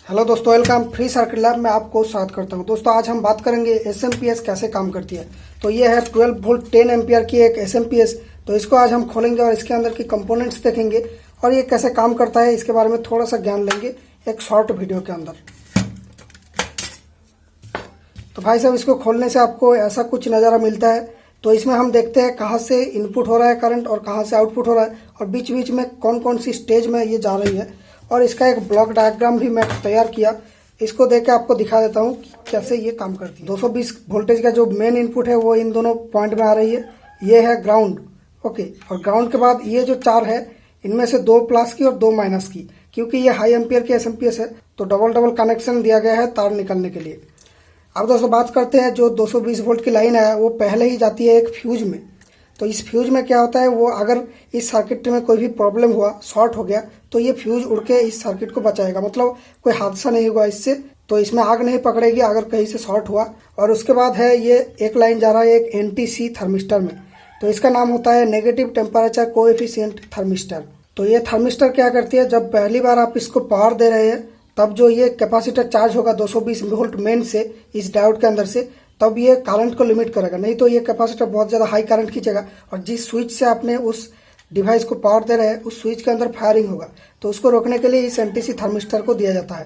Hello दोस्तों, welcome free circuit lab में आपको स्वागत करता हूं। दोस्तों आज हम बात करेंगे एसएमपीएस कैसे काम करती है। तो ये है 12 वोल्ट 10 एम्पियर की एक एसएमपीएस। तो इसको आज हम खोलेंगे और इसके अंदर की कंपोनेंट्स देखेंगे और ये कैसे काम करता है इसके बारे में थोड़ा सा ज्ञान लेंगे एक शॉर्ट वीडियो के अंदर। तो भाई साहब, इसको खोलने से आपको ऐसा कुछ नज़ारा मिलता है। तो इसमें हम देखते हैं कहाँ से इनपुट हो रहा है करंट और कहाँ से आउटपुट हो रहा है और बीच बीच में कौन कौन सी स्टेज में ये जा रही है। और इसका एक ब्लॉक डायग्राम भी मैं तैयार किया, इसको देख के आपको दिखा देता हूँ कि कैसे ये काम करती है। 220 वोल्टेज का जो मेन इनपुट है वो इन दोनों पॉइंट में आ रही है। ये है ग्राउंड, ओके। और ग्राउंड के बाद ये जो 4 है इनमें से 2 प्लस की और 2 माइनस की, क्योंकि ये हाई एम्पियर की एसएमपीएस है तो डबल डबल कनेक्शन दिया गया है तार निकलने के लिए। अब दोस्तों बात करते हैं, जो 220 वोल्ट की लाइन है वो पहले ही जाती है एक फ्यूज में। तो इस फ्यूज में क्या होता है, वो अगर इस सर्किट में कोई भी प्रॉब्लम हुआ, शॉर्ट हो गया, तो ये फ्यूज उड़ के इस सर्किट को बचाएगा, मतलब कोई हादसा नहीं होगा इससे। तो इसमें आग नहीं पकड़ेगी अगर कहीं से शॉर्ट हुआ। और उसके बाद है ये एक लाइन जा रहा है एक एनटीसी थर्मिस्टर में। तो इसका नाम होता है नेगेटिव टेम्परेचर कोएफिशिएंट थर्मिस्टर। तो ये थर्मिस्टर क्या करती है, जब पहली बार आप इसको पावर दे रहे हैं तब जो ये कैपेसिटर चार्ज होगा 220 वोल्ट मेन से इस डायोड के अंदर से, तब ये करंट को लिमिट करेगा। नहीं तो ये कैपेसिटर बहुत ज़्यादा हाई करंट खींचेगा और जिस स्विच से आपने उस डिवाइस को पावर दे रहे हैं उस स्विच के अंदर फायरिंग होगा। तो उसको रोकने के लिए इस एनटीसी थर्मिस्टर को दिया जाता है।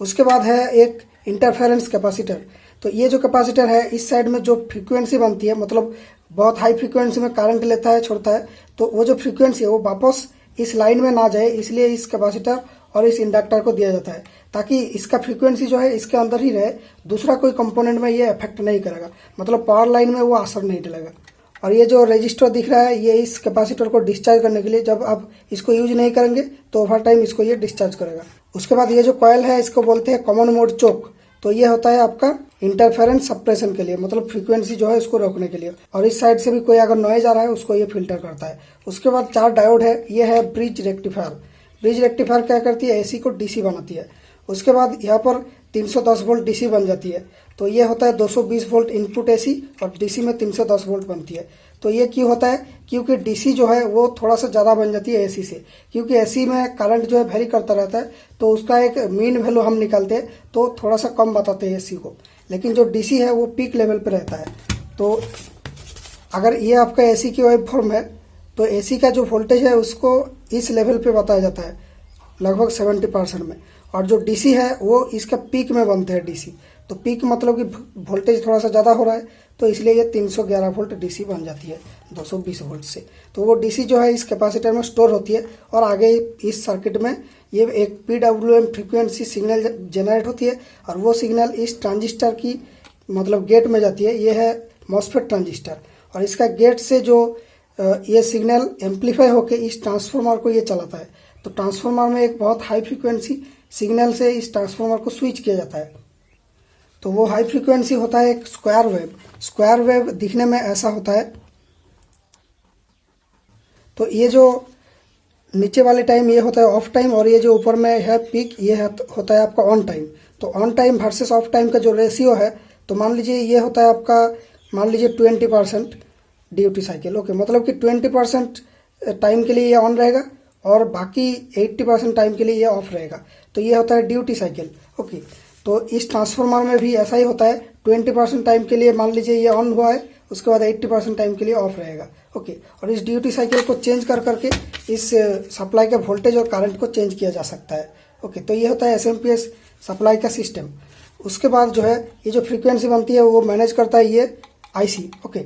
उसके बाद है एक इंटरफेरेंस कैपेसिटर। तो ये जो कैपेसिटर है इस साइड में जो फ्रीक्वेंसी बनती है, मतलब बहुत हाई फ्रीक्वेंसी में करंट लेता है छोड़ता है, तो वो जो फ्रीक्वेंसी है वो वापस इस लाइन में ना जाए, इसलिए इस कैपेसिटर और इस इंडक्टर को दिया जाता है ताकि इसका फ्रीक्वेंसी जो है इसके अंदर ही रहे, दूसरा कोई कंपोनेंट में ये इफेक्ट नहीं करेगा, मतलब पावर लाइन में वो असर नहीं डालेगा। और ये जो रजिस्टर दिख रहा है ये इस कैपेसिटर को डिस्चार्ज करने के लिए, जब आप इसको यूज नहीं करेंगे तो ओवर टाइम इसको ये डिस्चार्ज करेगा। उसके बाद ये जो कॉइल है इसको बोलते हैं कॉमन मोड चोक। तो ये होता है आपका इंटरफेरेंस सप्रेशन के लिए, मतलब फ्रीक्वेंसी जो है उसको रोकने के लिए। और इस साइड से भी कोई अगर नॉइज आ रहा है उसको ये फिल्टर करता है। उसके बाद 4 डायोड है, ये है ब्रिज रेक्टिफायर। ब्रिज रेक्टिफायर क्या करती है, एसी को डीसी बनाती है। उसके बाद यहाँ पर 310 वोल्ट डीसी बन जाती है। तो ये होता है 220 वोल्ट इनपुट एसी और डीसी में 310 वोल्ट बनती है। तो ये क्यों होता है, क्योंकि डीसी जो है वो थोड़ा सा ज़्यादा बन जाती है एसी से, क्योंकि एसी में करंट जो है वेरी करता रहता है तो उसका एक मीन वैल्यू हम निकालते हैं तो थोड़ा सा कम बताते हैं एसी को। लेकिन जो डीसी है वो पीक लेवल पर रहता है। तो अगर ये आपका एसी की वेव फॉर्म है तो एसी का जो वोल्टेज है उसको इस लेवल पे बताया जाता है लगभग 70% में। और जो डीसी है वो इसका पीक में बनते हैं डीसी। तो पीक मतलब कि वोल्टेज थोड़ा सा ज़्यादा हो रहा है तो इसलिए ये 311 वोल्ट डीसी बन जाती है 220 वोल्ट से। तो वो डीसी जो है इस कैपेसिटर में स्टोर होती है और आगे इस सर्किट में ये एक PWM फ्रीक्वेंसी सिग्नल जनरेट होती है और वो सिग्नल इस ट्रांजिस्टर की मतलब गेट में जाती है। ये है मॉसफेट ट्रांजिस्टर और इसका गेट से जो ये सिग्नल एम्पलीफाई होकर इस ट्रांसफार्मर को ये चलाता है। तो ट्रांसफार्मर में एक बहुत हाई फ्रीक्वेंसी सिग्नल से इस ट्रांसफार्मर को स्विच किया जाता है। तो वो हाई फ्रीक्वेंसी होता है एक स्क्वायर वेव। स्क्वायर वेव दिखने में ऐसा होता है। तो ये जो नीचे वाले टाइम ये होता है ऑफ टाइम और ये जो ऊपर में है पीक ये होता है आपका ऑन टाइम। तो on time versus of time का जो रेशियो है, तो मान लीजिए ये होता है आपका, मान लीजिए 20% ड्यूटी साइकिल, ओके। मतलब कि 20% टाइम के लिए ये ऑन रहेगा और बाकी 80% टाइम के लिए ये ऑफ रहेगा। तो ये होता है ड्यूटी साइकिल, ओके। तो इस ट्रांसफार्मर में भी ऐसा ही होता है, 20% टाइम के लिए मान लीजिए ये ऑन हुआ है, उसके बाद 80% टाइम के लिए ऑफ रहेगा, ओके। और इस ड्यूटी साइकिल को चेंज कर करके इस सप्लाई के वोल्टेज और करंट को चेंज किया जा सकता है, ओके। तो ये होता है एसएमपीएस सप्लाई का सिस्टम। उसके बाद जो है ये जो फ्रीक्वेंसी बनती है वो मैनेज करता है ये आईसी, ओके।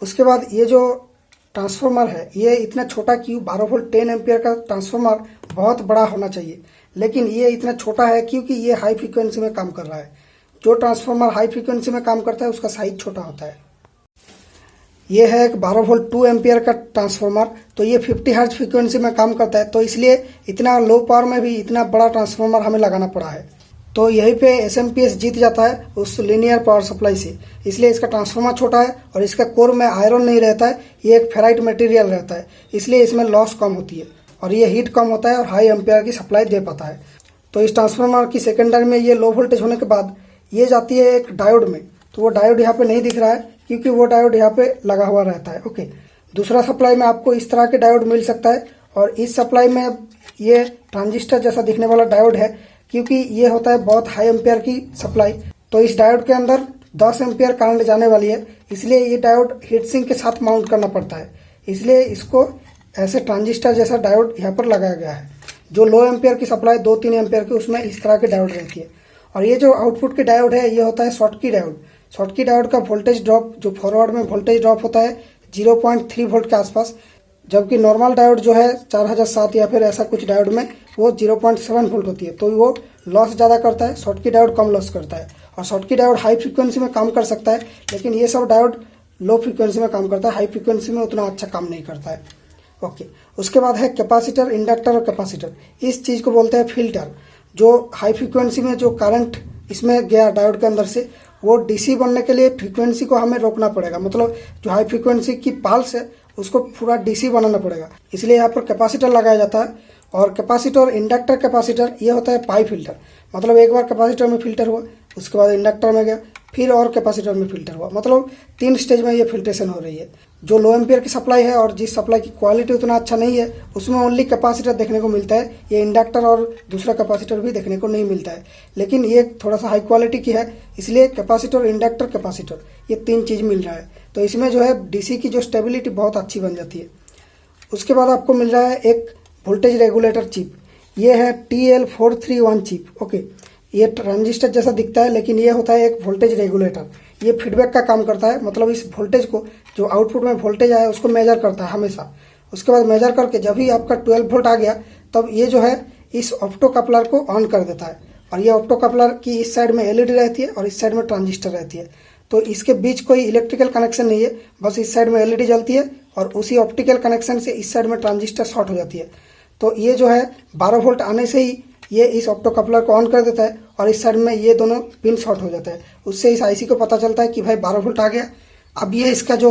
उसके बाद ये जो ट्रांसफार्मर है ये इतना छोटा क्यों, 12 वोल्ट 10 एम्पियर का ट्रांसफार्मर बहुत बड़ा होना चाहिए, लेकिन ये इतना छोटा है क्योंकि ये हाई फ्रीक्वेंसी में काम कर रहा है। जो ट्रांसफार्मर हाई फ्रीक्वेंसी में काम करता है उसका साइज छोटा होता है। ये है एक 12 वोल्ट 2 एम्पियर का ट्रांसफार्मर। तो ये 50 हर्ट्ज फ्रीक्वेंसी में काम करता है, तो इसलिए इतना लो पावर में भी इतना बड़ा ट्रांसफार्मर हमें लगाना पड़ा है। तो यहीं पे एसएमपीएस जीत जाता है उस लीनियर पावर सप्लाई से, इसलिए इसका ट्रांसफार्मर छोटा है और इसका कोर में आयरन नहीं रहता है, ये एक फेराइट मटेरियल रहता है, इसलिए इसमें लॉस कम होती है और ये हीट कम होता है और हाई एम्पियर की सप्लाई दे पाता है। तो इस ट्रांसफार्मर की सेकेंडरी में ये लो वोल्टेज होने के बाद ये जाती है एक डायोड में। तो वो डायोड यहाँ पे नहीं दिख रहा है क्योंकि वो डायोड यहाँ पे लगा हुआ रहता है, ओके। दूसरा सप्लाई में आपको इस तरह के डायोड मिल सकता है और इस सप्लाई में ये ट्रांजिस्टर जैसा दिखने वाला डायोड है क्योंकि ये होता है बहुत हाई एम्पियर की सप्लाई। तो इस डायोड के अंदर 10 एम्पियर करंट जाने वाली है, इसलिए ये डायोड हीट सिंक के साथ माउंट करना पड़ता है। इसलिए इसको ऐसे ट्रांजिस्टर जैसा डायोड यहाँ पर लगाया गया है। जो लो एम्पियर की सप्लाई 2-3 एम्पियर की, उसमें इस तरह की डायोड रहती है। और ये जो आउटपुट की डायोड है, ये होता है शॉर्टकी डायोड। शॉर्टकी डायोड का वोल्टेज ड्रॉप, जो फॉरवर्ड में वोल्टेज ड्रॉप होता है 0.3 वोल्ट के आसपास, जबकि नॉर्मल डायोड जो है 4007 या फिर ऐसा कुछ डायोड में वो 0.7 वोल्ट होती है। तो वो लॉस ज़्यादा करता है, शॉर्टकी डायोड कम लॉस करता है। और शॉर्टकी डायोड हाई फ्रीक्वेंसी में काम कर सकता है, लेकिन ये सब डायोड लो फ्रीक्वेंसी में काम करता है, हाई फ्रीक्वेंसी में उतना अच्छा काम नहीं करता है। ओके, उसके बाद है कैपेसिटर, इंडक्टर और कैपेसिटर। इस चीज़ को बोलते हैं फिल्टर। जो हाई फ्रीक्वेंसी में जो करंट इसमें गया डायोड के अंदर से, वो डीसी बनने के लिए फ्रीक्वेंसी को हमें रोकना पड़ेगा। मतलब जो हाई फ्रीक्वेंसी की पल्स है उसको पूरा डीसी बनाना पड़ेगा, इसलिए यहाँ पर कैपेसिटर लगाया जाता है। और कैपेसिटर, इंडक्टर कैपेसिटर, ये होता है पाई फिल्टर। मतलब एक बार कैपेसिटर में फिल्टर हुआ, उसके बाद इंडक्टर में गया, फिर और कैपेसिटर में फिल्टर हुआ। मतलब 3 स्टेज में ये फिल्ट्रेशन हो रही है। जो लो एम्पियर की सप्लाई है और जिस सप्लाई की क्वालिटी उतना अच्छा नहीं है, उसमें ओनली कैपेसिटर देखने को मिलता है। ये इंडक्टर और दूसरा कैपेसिटर भी देखने को नहीं मिलता है, लेकिन ये थोड़ा सा हाई क्वालिटी की है, इसलिए कैपेसिटर, इंडक्टर, कैपेसिटर, ये 3 चीज़ मिल रहा है। तो इसमें जो है डीसी की जो स्टेबिलिटी बहुत अच्छी बन जाती है। उसके बाद आपको मिल रहा है एक वोल्टेज रेगुलेटर चिप। ये है TL431 चिप। ओके, ये ट्रांजिस्टर जैसा दिखता है, लेकिन ये होता है एक वोल्टेज रेगुलेटर। ये फीडबैक का काम करता है, मतलब इस वोल्टेज को, जो आउटपुट में वोल्टेज आया उसको मेजर करता है हमेशा। उसके बाद मेजर करके जब भी आपका 12 वोल्ट आ गया, तब ये जो है इस ऑप्टो कपलर को ऑन कर देता है। और ये ऑप्टो कपलर की इस साइड में एलईडी रहती है और इस साइड में ट्रांजिस्टर रहती है। तो इसके बीच कोई इलेक्ट्रिकल कनेक्शन नहीं है, बस इस साइड में एलईडी जलती है और उसी ऑप्टिकल कनेक्शन से इस साइड में ट्रांजिस्टर शॉर्ट हो जाती है। तो ये जो है 12 वोल्ट आने से ही ये इस ऑप्टो कपलर को ऑन कर देता है और इस साइड में ये दोनों पिन शॉर्ट हो जाता है। उससे इस आईसी को पता चलता है कि भाई 12 वोल्ट आ गया। अब ये इसका जो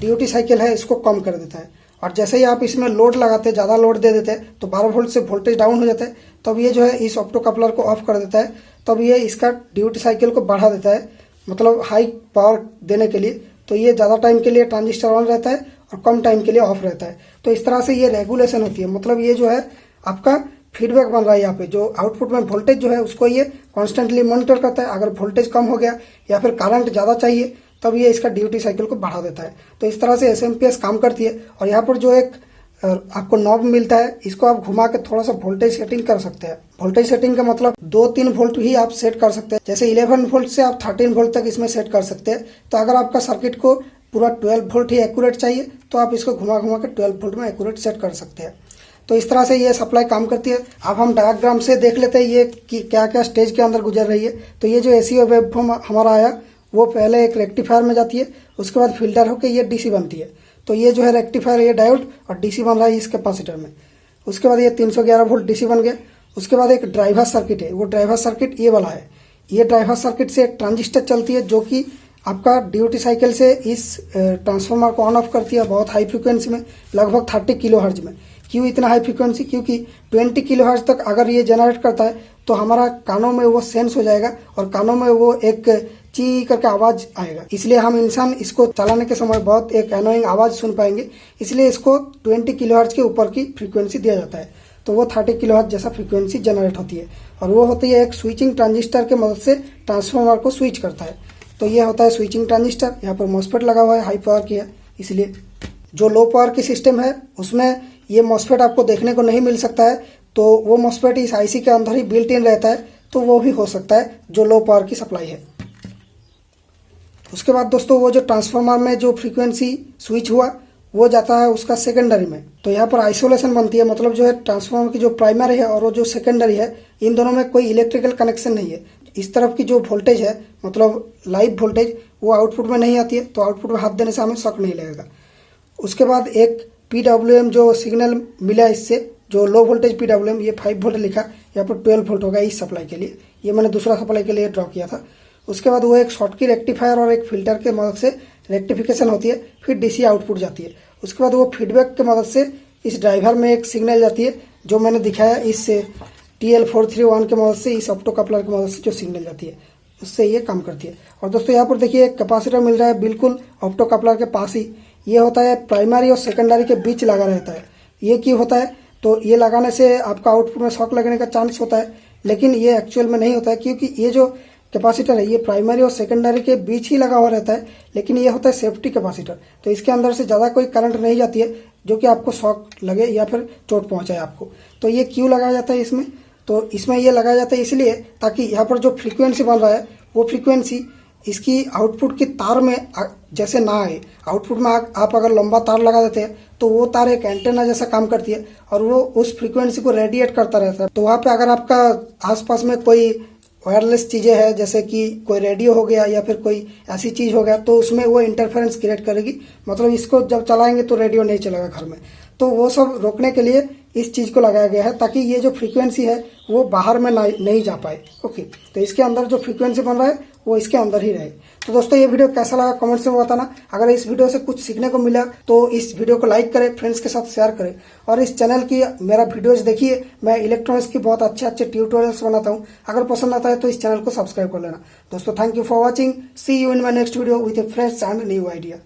ड्यूटी साइकिल है इसको कम कर देता है। और जैसे ही आप इसमें लोड लगाते हैं, ज़्यादा लोड दे देते हैं, तो 12 वोल्ट से वोल्टेज डाउन हो जाता है। तब ये जो है इस ऑप्टो कपलर को ऑफ कर देता है। तब ये इसका ड्यूटी साइकिल को बढ़ा देता है, मतलब हाई पावर देने के लिए। तो ये ज़्यादा टाइम के लिए ट्रांजिस्टर ऑन रहता है और कम टाइम के लिए ऑफ रहता है। तो इस तरह से ये रेगुलेशन होती है। मतलब ये जो है आपका फीडबैक बन रहा है। यहाँ पे जो आउटपुट में वोल्टेज जो है उसको ये कॉन्स्टेंटली मॉनिटर करता है। अगर वोल्टेज कम हो गया या फिर करंट ज़्यादा चाहिए, तब ये इसका ड्यूटी साइकिल को बढ़ा देता है। तो इस तरह से SMPS काम करती है। और यहाँ पर जो एक आपको नॉब मिलता है, इसको आप घुमा के थोड़ा सा वोल्टेज सेटिंग कर सकते हैं। वोल्टेज सेटिंग का मतलब 2-3 वोल्ट ही आप सेट कर सकते हैं। जैसे 11 वोल्ट से आप 13 वोल्ट तक इसमें सेट कर सकते हैं। तो अगर आपका सर्किट को पूरा 12 वोल्ट ही एक्यूरेट चाहिए, तो आप इसको घुमा घुमा के 12 वोल्ट में एक्यूरेट सेट कर सकते हैं। तो इस तरह से ये सप्लाई काम करती है। अब हम डायग्राम से देख लेते हैं ये कि क्या क्या स्टेज के अंदर गुजर रही है। तो ये जो AC वेवफॉर्म हमारा आया, वो पहले एक रेक्टिफायर में जाती है, उसके बाद फिल्टर होकर ये DC बनती है। तो ये जो है रेक्टिफायर, ये डायोड, और DC बन रहा है इस कैपेसिटर में। उसके बाद ये 311 वोल्ट DC बन गया। उसके बाद एक ड्राइवर सर्किट है, वो ड्राइवर सर्किट ये वाला है। ये ड्राइवर सर्किट से एक ट्रांजिस्टर चलती है, जो कि आपका ड्यूटी साइकिल से इस ट्रांसफार्मर को ऑन ऑफ करती है बहुत हाई फ्रीक्वेंसी में, लगभग 30 किलोहर्ट्ज में। क्यों इतना हाई फ्रीक्वेंसी? क्योंकि 20 किलोहर्ट्ज तक अगर ये जनरेट करता है तो हमारा कानों में वो सेंस हो जाएगा और कानों में वो एक ची करके आवाज़ आएगा। इसलिए हम इंसान इसको चलाने के समय बहुत एक एनोइंग आवाज़ सुन पाएंगे। इसलिए इसको 20 किलोहर्ट्ज के ऊपर की फ्रीक्वेंसी दिया जाता है। तो वो 30 किलोहर्ट्ज जैसा फ्रीक्वेंसी जनरेट होती है और वो होती है एक स्विचिंग ट्रांजिस्टर के मदद से ट्रांसफार्मर को स्विच करता है। तो ये होता है स्विचिंग ट्रांजिस्टर। यहाँ पर मॉसफेट लगा हुआ है, हाई पावर की है। इसलिए जो लो पावर की सिस्टम है उसमें ये मॉसफेट आपको देखने को नहीं मिल सकता है। तो वो मॉसफेट इस आईसी के अंदर ही बिल्ट इन रहता है। तो वो भी हो सकता है जो लो पावर की सप्लाई है। उसके बाद दोस्तों, वो जो ट्रांसफार्मर में जो फ्रीक्वेंसी स्विच हुआ वो जाता है उसका सेकेंडरी में। तो यहाँ पर आइसोलेशन बनती है। मतलब जो है ट्रांसफार्मर की जो प्राइमरी है और वो जो सेकेंडरी है, इन दोनों में कोई इलेक्ट्रिकल कनेक्शन नहीं है। इस तरफ की जो वोल्टेज है, मतलब लाइव वोल्टेज, वो आउटपुट में नहीं आती है। तो आउटपुट में हाथ देने से हमें शॉक नहीं लगेगा। उसके बाद एक PWM जो सिग्नल मिला इससे, जो लो वोल्टेज PWM, ये 5 वोल्ट लिखा, यहाँ पर 12 वोल्ट होगा इस सप्लाई के लिए। ये मैंने दूसरा सप्लाई के लिए ड्रॉ किया था। उसके बाद वो एक शॉर्टकी रेक्टिफायर और एक फिल्टर के मदद से रेक्टिफिकेशन होती है, फिर DC आउटपुट जाती है। उसके बाद वो फीडबैक के मदद से इस ड्राइवर में एक सिग्नल जाती है, जो मैंने दिखाया इस TL431 के मदद से, इस ऑप्टो कपलर की मदद से जो सिग्नल जाती है, उससे ये काम करती है। और दोस्तों यहाँ पर देखिए एक कैपेसिटर मिल रहा है बिल्कुल ऑप्टो कपलर के पास ही। ये होता है प्राइमरी और सेकेंडरी के बीच लगा रहता है। ये क्यों होता है? तो ये लगाने से आपका आउटपुट में शॉक लगने का चांस होता है, लेकिन ये एक्चुअल में नहीं होता है, क्योंकि ये जो कैपेसिटर है ये प्राइमरी और सेकेंडरी के बीच ही लगा हुआ रहता है, लेकिन ये होता है सेफ्टी कैपेसिटर। तो इसके अंदर से ज़्यादा कोई करंट नहीं जाती है जो कि आपको शॉक लगे या फिर चोट पहुंचाए आपको। तो ये क्यों लगाया जाता है इसमें? तो इसमें ये लगाया जाता है इसलिए ताकि यहाँ पर जो फ्रीक्वेंसी बन रहा है वो फ्रीक्वेंसी इसकी आउटपुट की तार में जैसे ना आए। आउटपुट में आप अगर लंबा तार लगा देते हैं तो वो तार एक एंटेना जैसा काम करती है और वो उस फ्रीक्वेंसी को रेडिएट करता रहता है। तो वहाँ पे अगर आपका आसपास में कोई वायरलेस चीज़ें हैं, जैसे कि कोई रेडियो हो गया या फिर कोई ऐसी चीज़ हो गया, तो उसमें वो इंटरफेरेंस क्रिएट करेगी, मतलब इसको जब चलाएंगे तो रेडियो नहीं चलेगा घर में। तो वो सब रोकने के लिए इस चीज़ को लगाया गया है ताकि ये जो फ्रीक्वेंसी है वो बाहर में नहीं जा पाए। ओके, तो इसके अंदर जो फ्रीक्वेंसी बन रहा है वो इसके अंदर ही रहे। तो दोस्तों ये वीडियो कैसा लगा कमेंट्स में बताना। अगर इस वीडियो से कुछ सीखने को मिला तो इस वीडियो को लाइक करें, फ्रेंड्स के साथ शेयर करें, और इस चैनल की मेरा वीडियोस देखिए। मैं इलेक्ट्रॉनिक्स की बहुत अच्छे ट्यूटोरियल्स बनाता हूँ। अगर पसंद आता है तो इस चैनल को सब्सक्राइब कर लेना। दोस्तों thank you for watching. See you in my next video with a fresh and new idea.